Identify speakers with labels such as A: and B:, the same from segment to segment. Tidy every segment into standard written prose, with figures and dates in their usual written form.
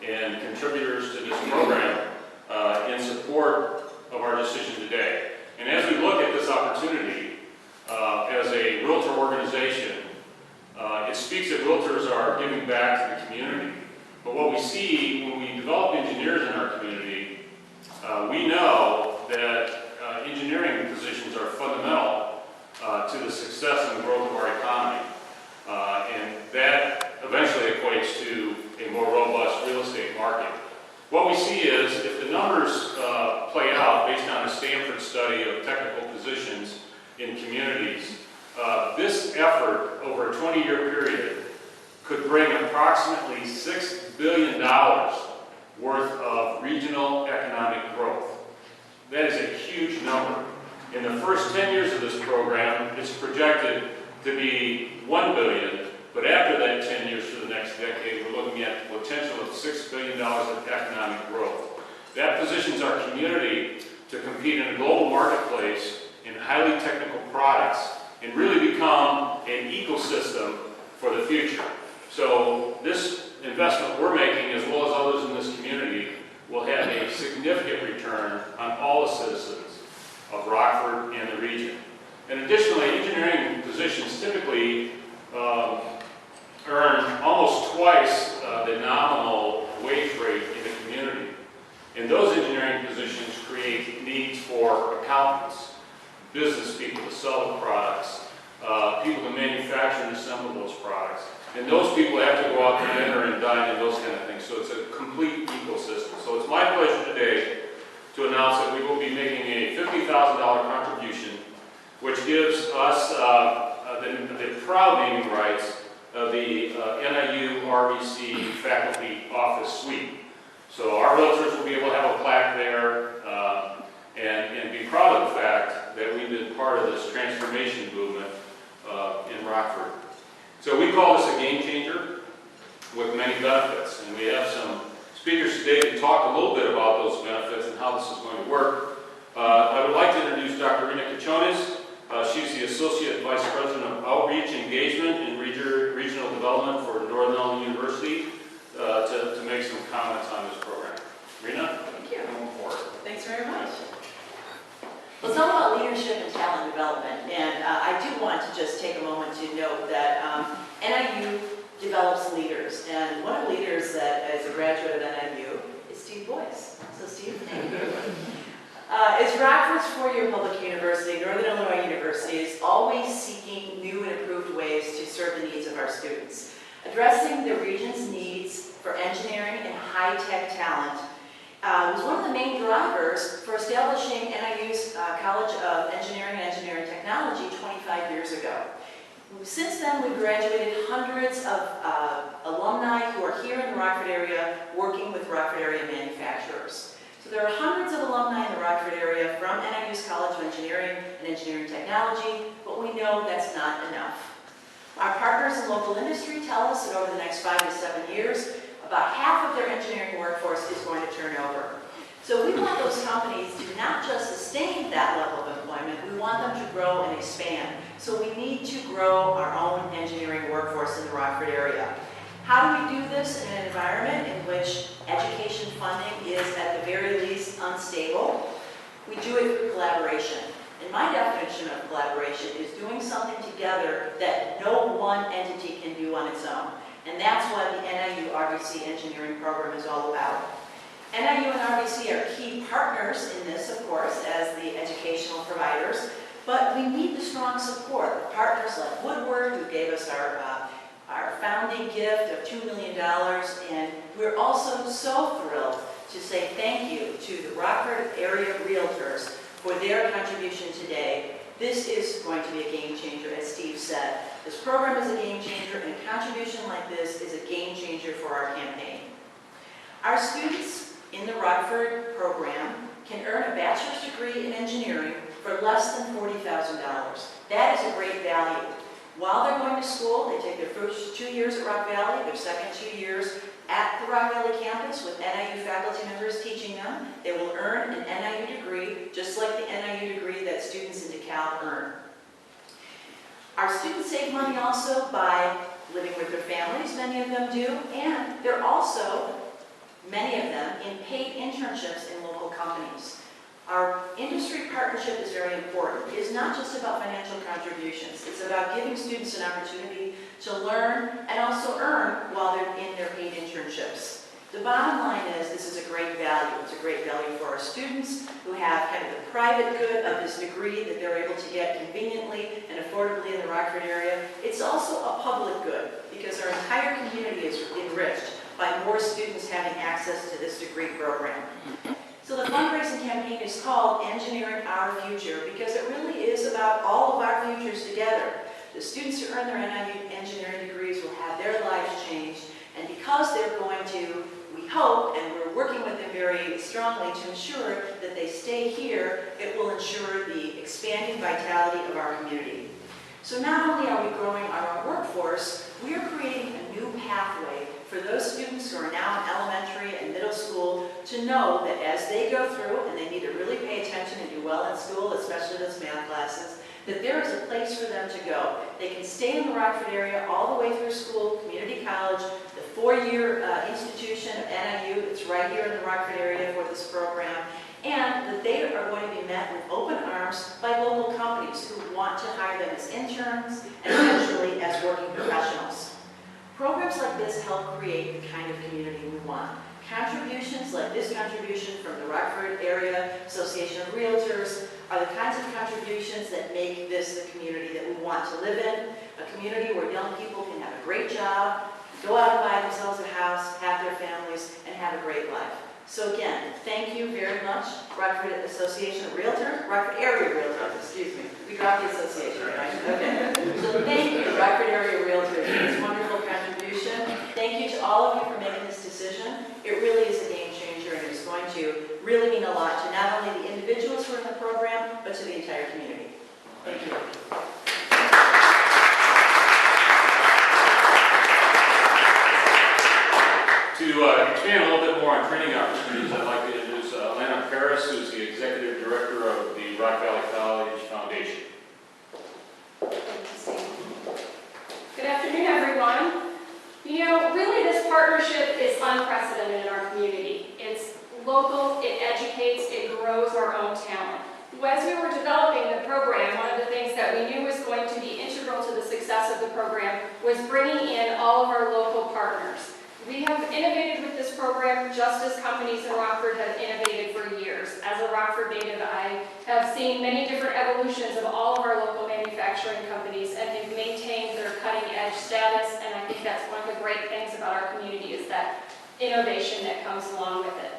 A: and contributors to this program in support of our decision today. And as we look at this opportunity as a realtor organization, it speaks that realtors are giving back to the community. But what we see when we develop engineers in our community, we know that engineering positions are fundamental to the success and growth of our economy. And that eventually equates to a more robust real estate market. What we see is, if the numbers play out based on a Stanford study of technical positions in communities, this effort over a 20-year period could bring approximately $6 billion worth of regional economic growth. That is a huge number. In the first 10 years of this program, it's projected to be $1 billion, but after that 10 years to the next decade, we're looking at the potential of $6 billion of economic growth. That positions our community to compete in a global marketplace in highly technical products and really become an ecosystem for the future. So this investment we're making, as well as others in this community, will have a significant return on all the citizens of Rockford and the region. And additionally, engineering positions typically earn almost twice the nominal wage rate in the community. And those engineering positions create needs for accountants, business people to sell the products, people to manufacture and assemble those products. And those people have to go out to dinner and dine and those kind of things. So it's a complete ecosystem. So it's my pleasure today to announce that we will be making a $50,000 contribution, which gives us the proud naming rights of the NIU RBC Faculty Office Suite. So our realtors will be able to have a plaque there and be proud of the fact that we've been part of this transformation movement in Rockford. So we call this a game changer with many benefits, and we have some speakers today to talk a little bit about those benefits and how this is going to work. I would like to introduce Dr. Rena Cachones. She's the Associate Vice President of Outreach Engagement and Regional Development for Northern Illinois University to make some comments on this program. Rena?
B: Thank you.
A: Come forward.
B: Thanks very much. Well, it's all about leadership and talent development, and I do want to just take a moment to note that NIU develops leaders, and one of the leaders that is a graduate of NIU is Steve Boyce. So Steve, thank you. As Rockford's four-year public university, Northern Illinois University is always seeking new and improved ways to serve the needs of our students. Addressing the region's needs for engineering and high-tech talent was one of the main drivers for establishing NIU's College of Engineering and Engineering Technology 25 years ago. Since then, we've graduated hundreds of alumni who are here in the Rockford area working with Rockford area manufacturers. So there are hundreds of alumni in the Rockford area from NIU's College of Engineering and Engineering Technology, but we know that's not enough. Our partners in local industry tell us that over the next 5 to 7 years, about half of their engineering workforce is going to turn over. So we want those companies to not just sustain that level of employment, we want them to grow and expand. So we need to grow our own engineering workforce in the Rockford area. How do we do this in an environment in which education funding is at the very least unstable? We do it through collaboration. And my definition of collaboration is doing something together that no one entity can do on its own. And that's what the NIU RBC engineering program is all about. NIU and RBC are key partners in this, of course, as the educational providers, but we need the strong support of partners like Woodward, who gave us our founding gift of $2 million, and we're also so thrilled to say thank you to the Rockford area realtors for their contribution today. This is going to be a game changer, as Steve said. This program is a game changer, and a contribution like this is a game changer for our campaign. Our students in the Rockford program can earn a bachelor's degree in engineering for less than $40,000. That is a great value. While they're going to school, they take their first 2 years at Rock Valley, their second 2 years at the Rock Valley campus with NIU faculty members teaching them. They will earn an NIU degree, just like the NIU degree that students in DeKalb earn. Our students save money also by living with their families, many of them do, and they're also many of them in paid internships in local companies. Our industry partnership is very important. It is not just about financial contributions. It's about giving students an opportunity to learn and also earn while they're in their paid internships. The bottom line is this is a great value. It's a great value for our students who have kind of the private good of this degree that they're able to get conveniently and affordably in the Rockford area. It's also a public good because our entire community is enriched by more students having access to this degree program. So the fundraising campaign is called Engineering Our Future because it really is about all of our futures together. The students who earn their NIU engineering degrees will have their lives changed, and because they're going to, we hope, and we're working with them very strongly to ensure that they stay here, it will ensure the expanding vitality of our community. So not only are we growing our own workforce, we are creating a new pathway for those students who are now in elementary and middle school to know that as they go through, and they need to really pay attention and do well in school, especially those math classes, that there is a place for them to go. They can stay in the Rockford area all the way through school, community college, the four-year institution of NIU, it's right here in the Rockford area for this program, and that they are going to be met with open arms by local companies who want to hire them as interns and eventually as working professionals. Programs like this help create the kind of community we want. Contributions like this contribution from the Rockford Area Association of Realtors are the kinds of contributions that make this the community that we want to live in, a community where young people can have a great job, go out and buy themselves a house, have their families, and have a great life. So again, thank you very much, Rockford Association of Realtors, Rockford Area Realtors, excuse me. We dropped the association, right? Okay. So thank you, Rockford Area Realtors, for this wonderful contribution. Thank you to all of you for making this decision. It really is a game changer, and it's going to really mean a lot to not only the individuals who are in the program, but to the entire community. Thank you.
A: To expand a little bit more on training opportunities, I'd like to introduce Lana Paris, who's the Executive Director of the Rock Valley College Foundation.
C: Good afternoon, everyone. You know, really this partnership is unprecedented in our community. It's local, it educates, it grows our own talent. As we were developing the program, one of the things that we knew was going to be integral to the success of the program was bringing in all of our local partners. We have innovated with this program just as companies in Rockford have innovated for years. As a Rockford native, I have seen many different evolutions of all of our local manufacturing companies, and they've maintained their cutting-edge status, and I think that's one of the great things about our community is that innovation that comes along with it.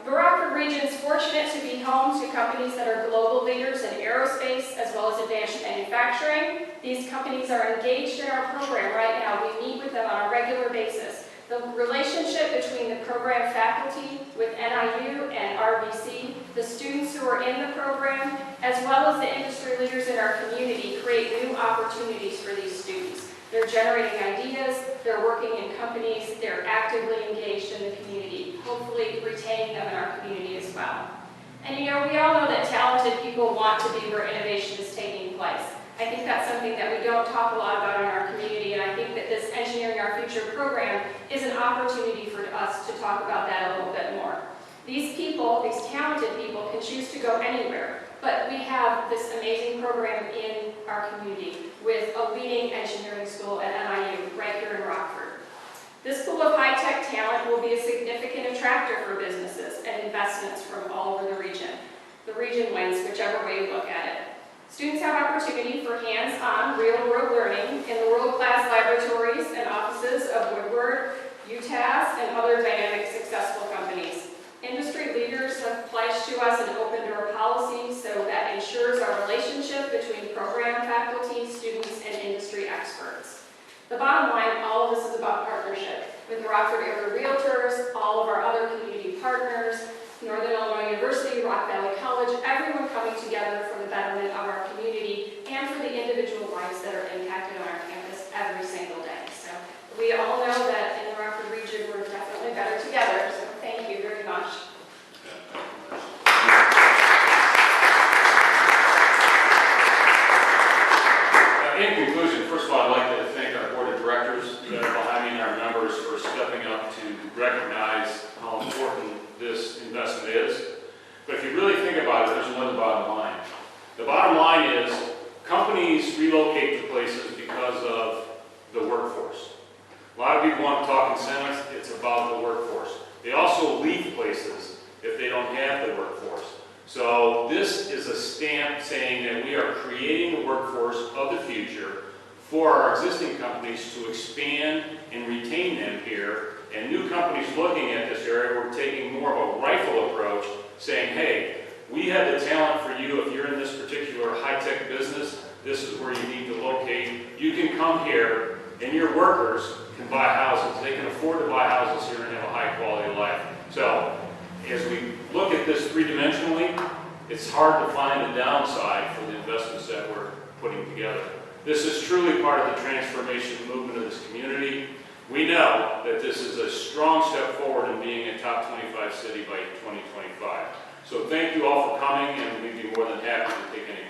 C: The Rockford region is fortunate to be home to companies that are global leaders in aerospace as well as advanced manufacturing. These companies are engaged in our program right now. We meet with them on a regular basis. The relationship between the program faculty with NIU and RVC, the students who are in the program, as well as the industry leaders in our community create new opportunities for these students. They're generating ideas, they're working in companies, they're actively engaged in the community, hopefully retaining them in our community as well. And you know, we all know that talented people want to be where innovation is taking place. I think that's something that we don't talk a lot about in our community, and I think that this Engineering Our Future program is an opportunity for us to talk about that a little bit more. These people, these talented people, can choose to go anywhere, but we have this amazing program in our community with a leading engineering school at NIU right here in Rockford. This pool of high-tech talent will be a significant attractor for businesses and investments from all over the region. The region wins whichever way you look at it. Students have opportunity for hands-on, real-world learning in the world-class laboratories and offices of Woodward, UTAS, and other dynamic, successful companies. Industry leaders have pledged to us an open-door policy so that ensures our relationship between program faculty, students, and industry experts. The bottom line, all of this is about partnership with the Rockford Area Realtors, all of our other community partners, Northern Illinois University, Rock Valley College, everyone coming together for the betterment of our community and for the individual lives that are impacted on our campus every single day. So we all know that in the Rockford region, we're definitely better together. So thank you very much.
A: In conclusion, first of all, I'd like to thank our board of directors that are behind me and our members for stepping up to recognize how important this investment is. But if you really think about it, there's one bottom line. The bottom line is companies relocate to places because of the workforce. A lot of people want to talk incentives, it's about the workforce. They also leave places if they don't have the workforce. So this is a stamp saying that we are creating the workforce of the future for our existing companies to expand and retain them here. And new companies looking at this area, we're taking more of a rifle approach, saying, hey, we have the talent for you if you're in this particular high-tech business, this is where you need to locate. You can come here and your workers can buy houses. They can afford to buy houses here and have a high quality of life. So as we look at this three-dimensionally, it's hard to find the downside for the investments that we're putting together. This is truly part of the transformation movement of this community. We know that this is a strong step forward in being a top 25 city by 2025. So thank you all for coming, and we'd be more than happy to take any